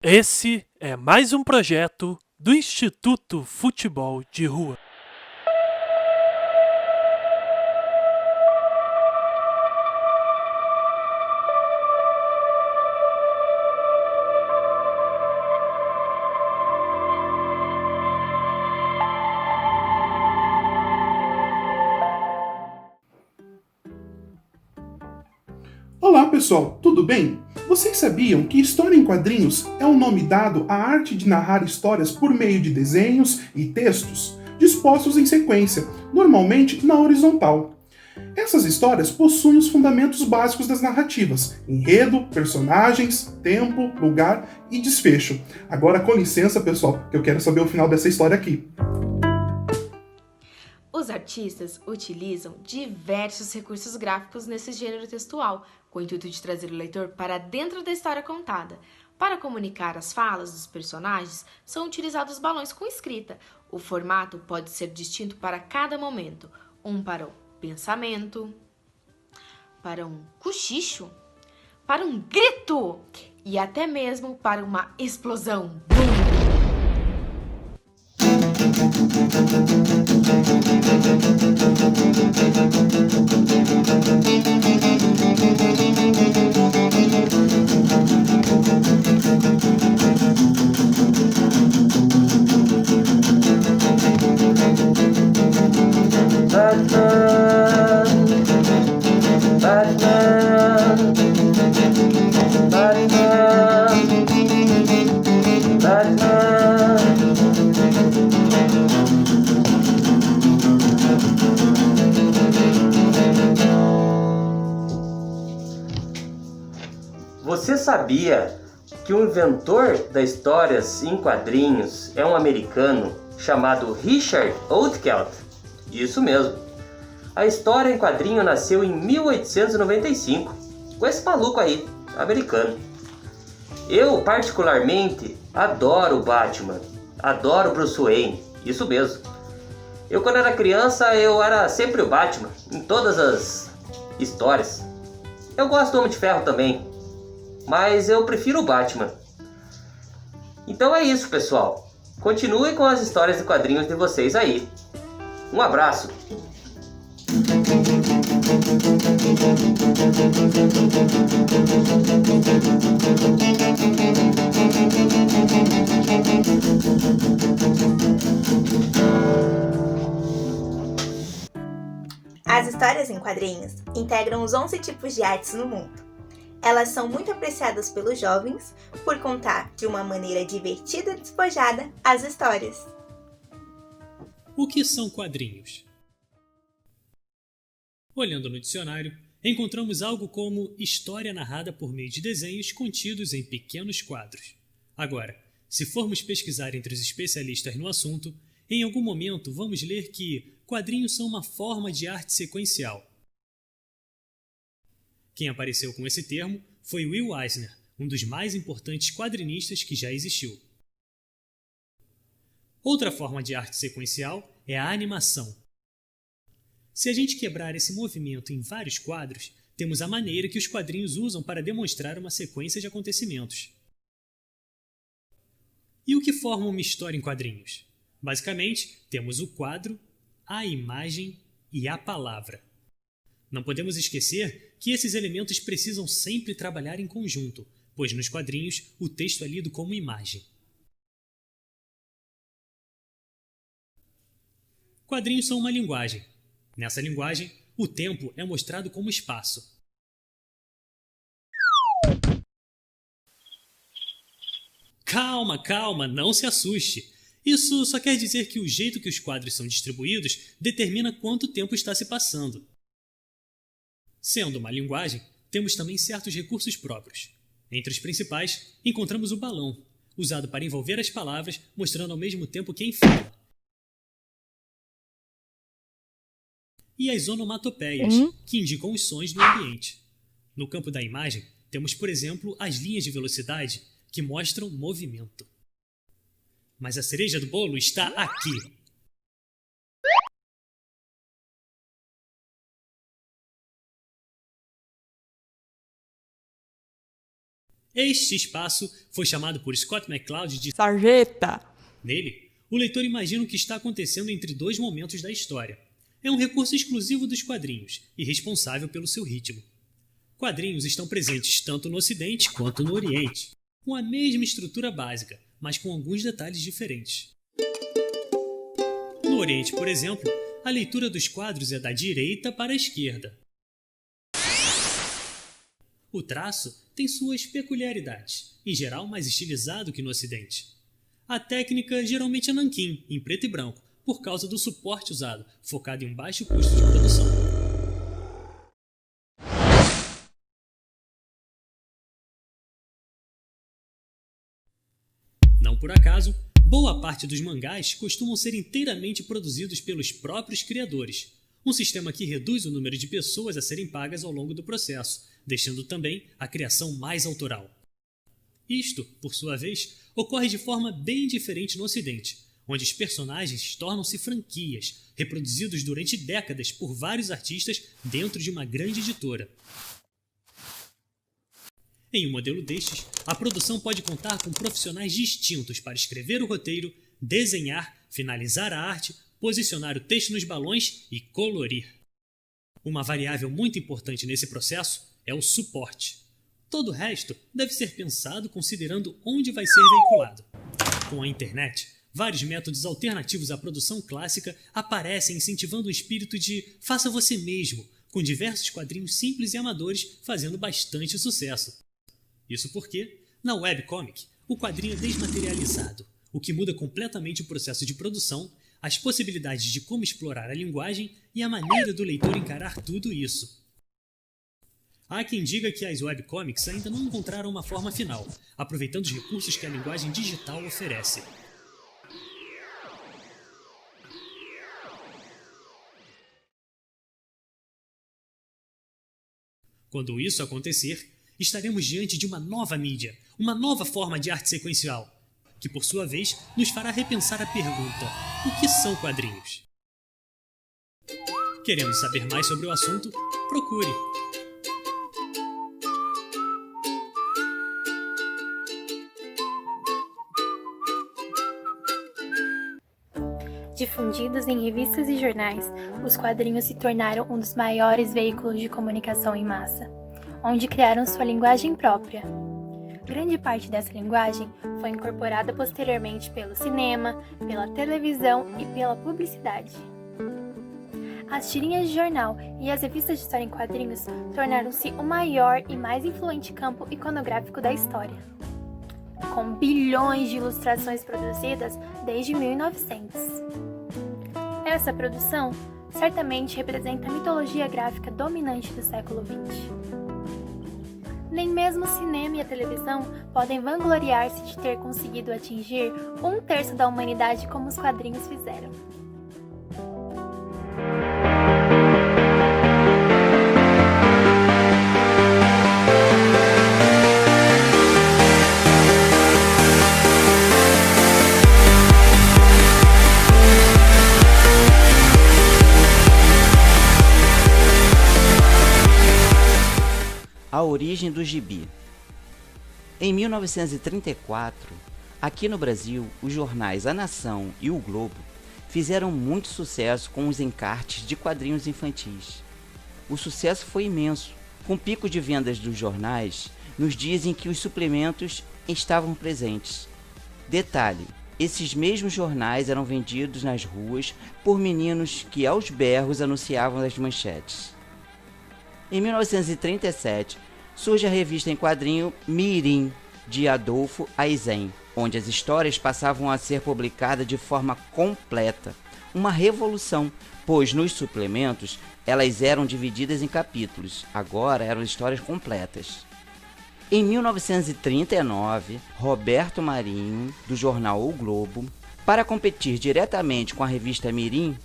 Esse é mais um projeto do Instituto Futebol de Rua. Olá pessoal, tudo bem? Vocês sabiam que história em quadrinhos é o nome dado à arte de narrar histórias por meio de desenhos e textos, dispostos em sequência, normalmente na horizontal? Essas histórias possuem os fundamentos básicos das narrativas: enredo, personagens, tempo, lugar e desfecho. Agora, com licença, pessoal, que eu quero saber o final dessa história aqui. Os artistas utilizam diversos recursos gráficos nesse gênero textual, com o intuito de trazer o leitor para dentro da história contada. Para comunicar as falas dos personagens, são utilizados balões com escrita. O formato pode ser distinto para cada momento, um para o pensamento, para um cochicho, para um grito e até mesmo para uma explosão. Você sabia que o inventor das histórias em quadrinhos é um americano chamado Richard Outcault? Isso mesmo. A história em quadrinho nasceu em 1895, com esse maluco aí, americano. Eu, particularmente, adoro o Batman, adoro Bruce Wayne, isso mesmo. Eu, quando era criança, eu era sempre o Batman, em todas as histórias. Eu gosto do Homem de Ferro também, mas eu prefiro o Batman. Então é isso, pessoal. Continuem com as histórias de quadrinhos de vocês aí. Um abraço! As histórias em quadrinhos integram os 11 tipos de artes no mundo. Elas são muito apreciadas pelos jovens por contar de uma maneira divertida e despojada as histórias. O que são quadrinhos? Olhando no dicionário, encontramos algo como história narrada por meio de desenhos contidos em pequenos quadros. Agora, se formos pesquisar entre os especialistas no assunto, em algum momento vamos ler que quadrinhos são uma forma de arte sequencial. Quem apareceu com esse termo foi Will Eisner, um dos mais importantes quadrinistas que já existiu. Outra forma de arte sequencial é a animação. Se a gente quebrar esse movimento em vários quadros, temos a maneira que os quadrinhos usam para demonstrar uma sequência de acontecimentos. E o que forma uma história em quadrinhos? Basicamente, temos o quadro, a imagem e a palavra. Não podemos esquecer que esses elementos precisam sempre trabalhar em conjunto, pois nos quadrinhos o texto é lido como imagem. Quadrinhos são uma linguagem. Nessa linguagem, o tempo é mostrado como espaço. Calma, não se assuste. Isso só quer dizer que o jeito que os quadros são distribuídos determina quanto tempo está se passando. Sendo uma linguagem, temos também certos recursos próprios. Entre os principais, encontramos o balão, usado para envolver as palavras, mostrando ao mesmo tempo quem fala. E as onomatopeias, que indicam os sons do ambiente. No campo da imagem, temos, por exemplo, as linhas de velocidade, que mostram movimento. Mas a cereja do bolo está aqui. Este espaço foi chamado por Scott McCloud de sarjeta. Nele, o leitor imagina o que está acontecendo entre dois momentos da história. É um recurso exclusivo dos quadrinhos e responsável pelo seu ritmo. Quadrinhos estão presentes tanto no Ocidente quanto no Oriente, com a mesma estrutura básica, mas com alguns detalhes diferentes. No Oriente, por exemplo, a leitura dos quadros é da direita para a esquerda. O traço tem suas peculiaridades, em geral mais estilizado que no Ocidente. A técnica geralmente é nanquim, em preto e branco, por causa do suporte usado, focado em um baixo custo de produção. Não por acaso, boa parte dos mangás costumam ser inteiramente produzidos pelos próprios criadores, um sistema que reduz o número de pessoas a serem pagas ao longo do processo, deixando também a criação mais autoral. Isto, por sua vez, ocorre de forma bem diferente no Ocidente, onde os personagens tornam-se franquias, reproduzidos durante décadas por vários artistas dentro de uma grande editora. Em um modelo destes, a produção pode contar com profissionais distintos para escrever o roteiro, desenhar, finalizar a arte, posicionar o texto nos balões e colorir. Uma variável muito importante nesse processo é o suporte. Todo o resto deve ser pensado considerando onde vai ser veiculado. Com a internet, vários métodos alternativos à produção clássica aparecem incentivando o espírito de faça você mesmo, com diversos quadrinhos simples e amadores fazendo bastante sucesso. Isso porque, na webcomic, o quadrinho é desmaterializado, o que muda completamente o processo de produção, as possibilidades de como explorar a linguagem e a maneira do leitor encarar tudo isso. Há quem diga que as webcomics ainda não encontraram uma forma final, aproveitando os recursos que a linguagem digital oferece. Quando isso acontecer, estaremos diante de uma nova mídia, uma nova forma de arte sequencial, que por sua vez nos fará repensar a pergunta: o que são quadrinhos? Querendo saber mais sobre o assunto? Procure! Difundidos em revistas e jornais, os quadrinhos se tornaram um dos maiores veículos de comunicação em massa, onde criaram sua linguagem própria. Grande parte dessa linguagem foi incorporada posteriormente pelo cinema, pela televisão e pela publicidade. As tirinhas de jornal e as revistas de história em quadrinhos tornaram-se o maior e mais influente campo iconográfico da história, com bilhões de ilustrações produzidas desde 1900. Essa produção certamente representa a mitologia gráfica dominante do século XX. Nem mesmo o cinema e a televisão podem vangloriar-se de ter conseguido atingir 1/3 da humanidade como os quadrinhos fizeram. A origem do gibi. Em 1934, aqui no Brasil, os jornais A Nação e o Globo fizeram muito sucesso com os encartes de quadrinhos infantis. O sucesso foi imenso, com pico de vendas dos jornais nos dias em que os suplementos estavam presentes. Detalhe, esses mesmos jornais eram vendidos nas ruas por meninos que aos berros anunciavam as manchetes. Em 1937, surge a revista em quadrinho Mirim, de Adolfo Aizen, onde as histórias passavam a ser publicadas de forma completa. Uma revolução, pois nos suplementos elas eram divididas em capítulos, agora eram histórias completas. Em 1939, Roberto Marinho, do jornal O Globo, para competir diretamente com a revista Mirim,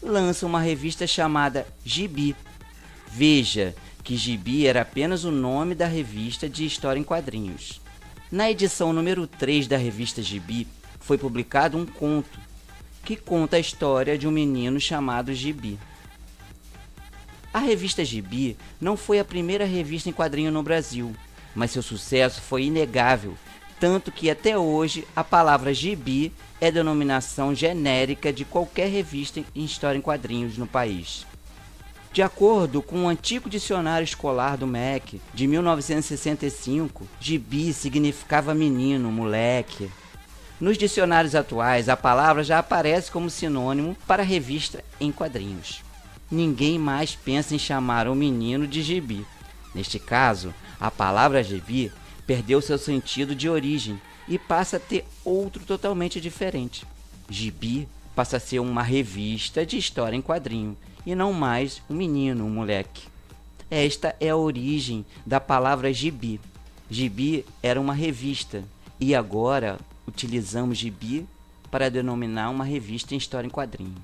lança uma revista chamada Gibi. Veja que Gibi era apenas o nome da revista de história em quadrinhos. Na edição número 3 da revista Gibi, foi publicado um conto, que conta a história de um menino chamado Gibi. A revista Gibi não foi a primeira revista em quadrinho no Brasil. mas seu sucesso foi inegável, tanto que até hoje a palavra gibi é denominação genérica de qualquer revista em história em quadrinhos no país. De acordo com o antigo dicionário escolar do MEC, de 1965, gibi significava menino, moleque. Nos dicionários atuais, a palavra já aparece como sinônimo para revista em quadrinhos. Ninguém mais pensa em chamar um menino de gibi. Neste caso, a palavra gibi perdeu seu sentido de origem e passa a ter outro totalmente diferente. Gibi passa a ser uma revista de história em quadrinho e não mais um menino, um moleque. Esta é a origem da palavra gibi. Gibi era uma revista e agora utilizamos gibi para denominar uma revista em história em quadrinho.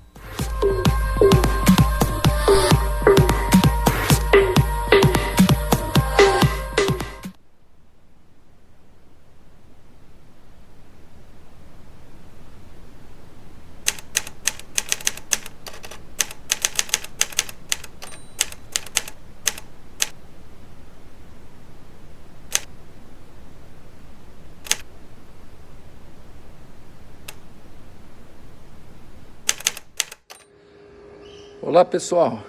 Olá pessoal,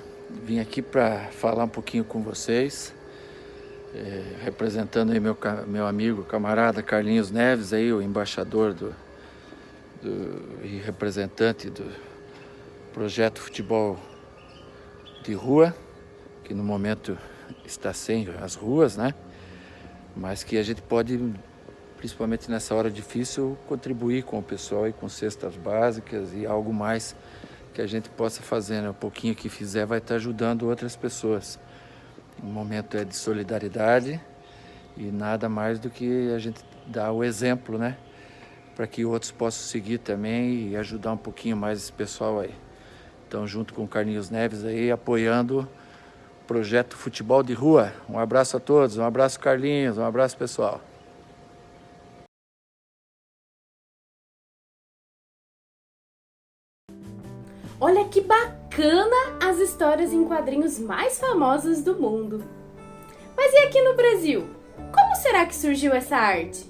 vim aqui para falar um pouquinho com vocês, representando aí meu amigo, camarada Carlinhos Neves, aí, o embaixador e representante do projeto Futebol de Rua, que no momento está sem as ruas, né? Mas que a gente pode, principalmente nessa hora difícil, contribuir com o pessoal e com cestas básicas e algo mais que a gente possa fazer, né? O pouquinho que fizer vai estar ajudando outras pessoas. O momento é de solidariedade e nada mais do que a gente dar o exemplo, né? Para que outros possam seguir também e ajudar um pouquinho mais esse pessoal aí. Então, junto com o Carlinhos Neves aí, apoiando o projeto Futebol de Rua. Um abraço a todos, um abraço Carlinhos, um abraço pessoal. Olha que bacana as histórias em quadrinhos mais famosas do mundo. Mas e aqui no Brasil? Como será que surgiu essa arte?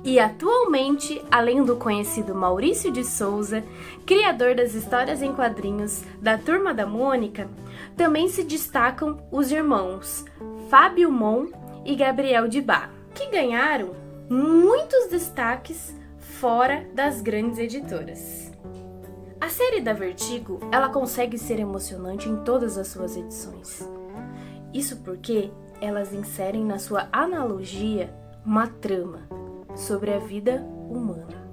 E atualmente, além do conhecido Maurício de Souza, criador das histórias em quadrinhos da Turma da Mônica, também se destacam os irmãos Fábio Mon e Gabriel de Bá, que ganharam muitos destaques fora das grandes editoras. A série da Vertigo, ela consegue ser emocionante em todas as suas edições. Isso porque elas inserem na sua analogia uma trama sobre a vida humana.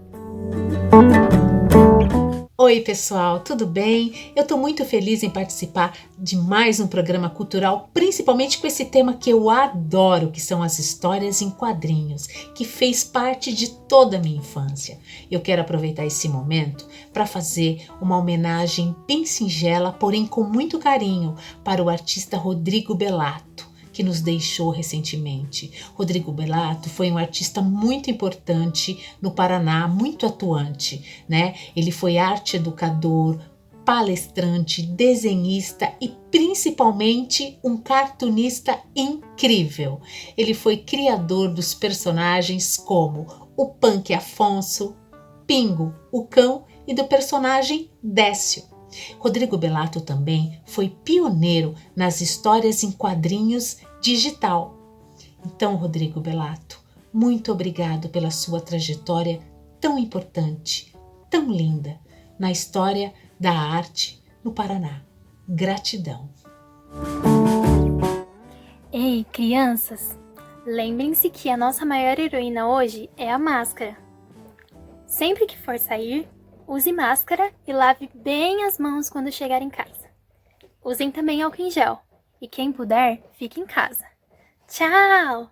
Oi pessoal, tudo bem? Eu estou muito feliz em participar de mais um programa cultural, principalmente com esse tema que eu adoro, que são as histórias em quadrinhos, que fez parte de toda a minha infância. Eu quero aproveitar esse momento para fazer uma homenagem bem singela, porém com muito carinho, para o artista Rodrigo Belato, que nos deixou recentemente. Rodrigo Belato foi um artista muito importante no Paraná, muito atuante, né? Ele foi arte educador, palestrante, desenhista e principalmente um cartunista incrível. Ele foi criador dos personagens como o Punk Afonso, Pingo, o Cão e do personagem Décio. Rodrigo Bellato também foi pioneiro nas histórias em quadrinhos digital. Então, Rodrigo Bellato, muito obrigado pela sua trajetória tão importante, tão linda, na história da arte no Paraná. Gratidão. Ei, crianças, lembrem-se que a nossa maior heroína hoje é a máscara. Sempre que for sair, use máscara e lave bem as mãos quando chegar em casa. Usem também álcool em gel. E quem puder, fique em casa. Tchau!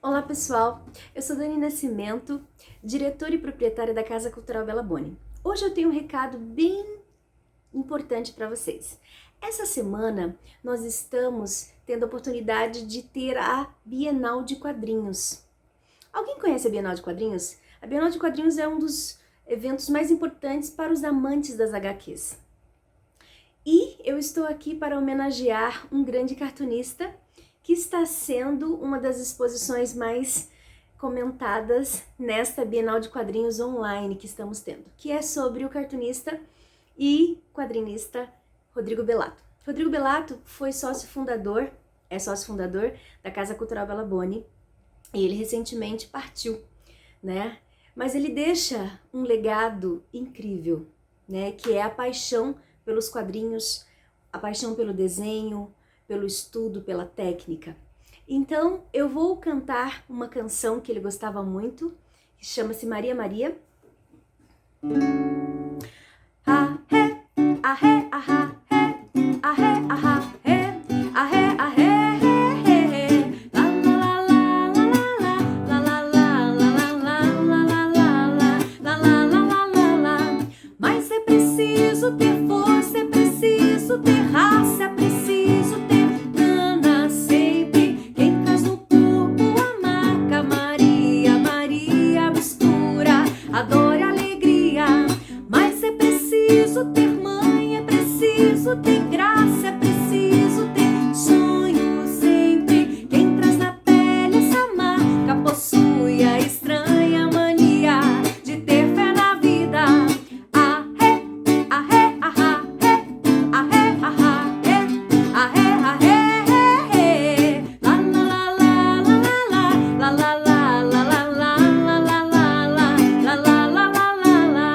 Olá pessoal, eu sou Dani Nascimento, diretora e proprietária da Casa Cultural Bella Boni. Hoje eu tenho um recado bem importante para vocês. Essa semana nós estamos tendo a oportunidade de ter a Bienal de Quadrinhos. Alguém conhece a Bienal de Quadrinhos? A Bienal de Quadrinhos é um dos eventos mais importantes para os amantes das HQs. E eu estou aqui para homenagear um grande cartunista que está sendo uma das exposições mais comentadas nesta Bienal de Quadrinhos online que estamos tendo, que é sobre o cartunista e quadrinista Rodrigo Bellato. Rodrigo Bellato foi sócio-fundador da Casa Cultural Bella Boni e ele recentemente partiu, né? Mas ele deixa um legado incrível, né? Que é a paixão pelos quadrinhos, a paixão pelo desenho, pelo estudo, pela técnica. Então, eu vou cantar uma canção que ele gostava muito, que chama-se Maria Maria. Ahé, ahé, ahá, é, ahé, ahá, é, ahé, ahé, é, la la la la la la la la la la la. Mas é preciso ter força, é preciso ter raça, é preciso ter gana sempre. Quem traz no corpo a marca Maria, Maria mistura a dor e a alegria. Mas é preciso ter mãe, é preciso ter graça, é preciso ter sonho sempre. Quem traz na pele essa marca possui a estranha mania de ter fé na vida. Ahé, ahé, ahá, é, ahé, ahá, é, ahé, ahé, é, la la la la la la la la la la la la la la la la.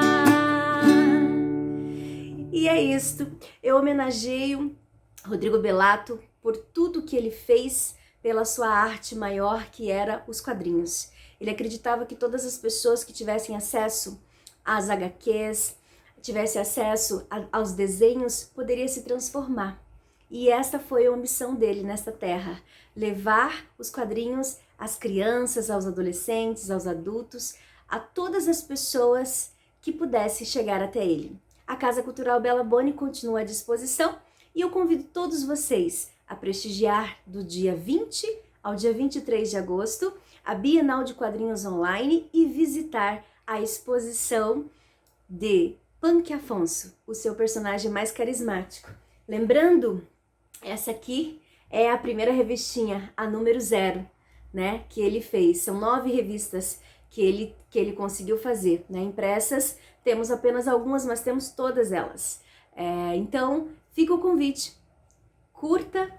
E é isto, eu homenageio Rodrigo Bellato por tudo que ele fez pela sua arte maior, que era os quadrinhos. Ele acreditava que todas as pessoas que tivessem acesso às HQs, tivessem acesso aos desenhos, poderia se transformar. E esta foi a missão dele nesta terra, levar os quadrinhos às crianças, aos adolescentes, aos adultos, a todas as pessoas que pudessem chegar até ele. A Casa Cultural Bella Boni continua à disposição e eu convido todos vocês a prestigiar do dia 20 ao dia 23 de agosto a Bienal de Quadrinhos online e visitar a exposição de Punk Afonso, o seu personagem mais carismático. Lembrando, essa aqui é a primeira revistinha, a número 0, né, que ele fez. São 9 revistas que ele conseguiu fazer, né, impressas. Temos apenas algumas, mas temos todas elas. Então, fica o convite. Curta,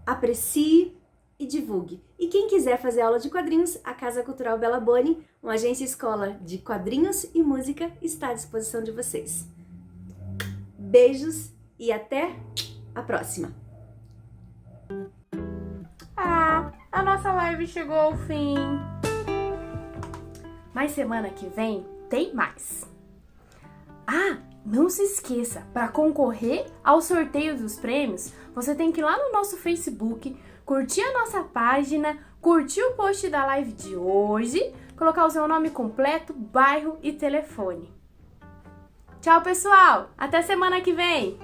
aprecie e divulgue. E quem quiser fazer aula de quadrinhos, a Casa Cultural Bella Boni, uma agência escola de quadrinhos e música, está à disposição de vocês. Beijos e até a próxima! A nossa live chegou ao fim. Mas semana que vem tem mais. Não se esqueça, para concorrer ao sorteio dos prêmios, você tem que ir lá no nosso Facebook, curtir a nossa página, curtir o post da live de hoje, colocar o seu nome completo, bairro e telefone. Tchau, pessoal! Até semana que vem!